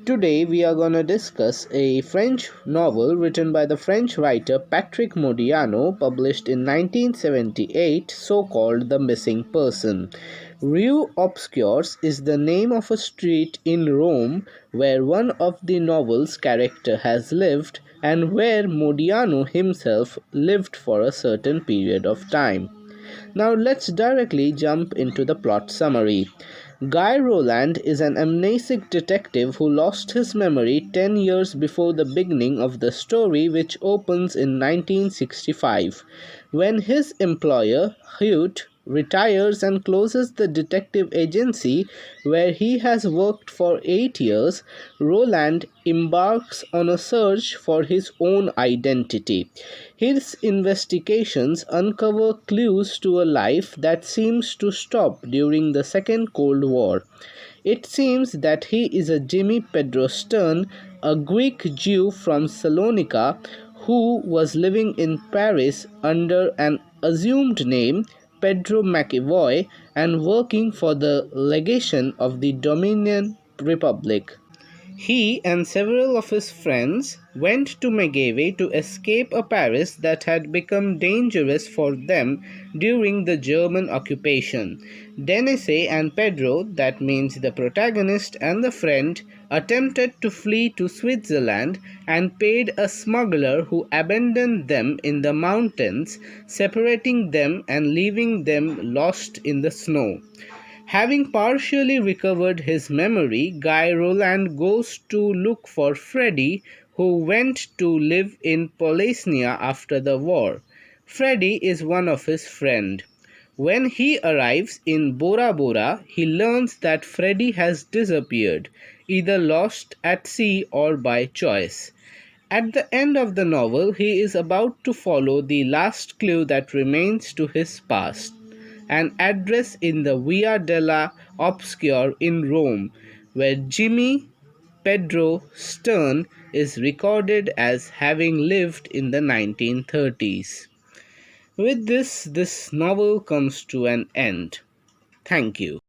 Today we are going to discuss a French novel written by the French writer Patrick Modiano, published in 1978, so-called The Missing Person. Rue Obscures is the name of a street in Rome where one of the novel's character has lived and where Modiano himself lived for a certain period of time. Now let's directly jump into the plot summary. Guy Roland is an amnesic detective who lost his memory 10 years before the beginning of the story, which opens in 1965, when his employer, Hewitt, retires and closes the detective agency where he has worked for 8 years. Roland embarks on a search for his own identity. His investigations uncover clues to a life that seems to stop during the Second Cold War. It seems that he is a Jimmy Pedro Stern, a Greek Jew from Salonika who was living in Paris under an assumed name, Pedro McEvoy, and working for the legation of the Dominion Republic. He and several of his friends went to Megave to escape a Paris that had become dangerous for them during the German occupation. Denise and Pedro, that means the protagonist and the friend, attempted to flee to Switzerland and paid a smuggler who abandoned them in the mountains, separating them and leaving them lost in the snow. Having partially recovered his memory, Guy Roland goes to look for Freddy, who went to live in Polesnia after the war. Freddy is one of his friends. When he arrives in Bora Bora, he learns that Freddy has disappeared, either lost at sea or by choice. At the end of the novel, he is about to follow the last clue that remains to his past, an address in the Via della Obscure in Rome, where Jimmy Pedro Stern is recorded as having lived in the 1930s. With this novel comes to an end. Thank you.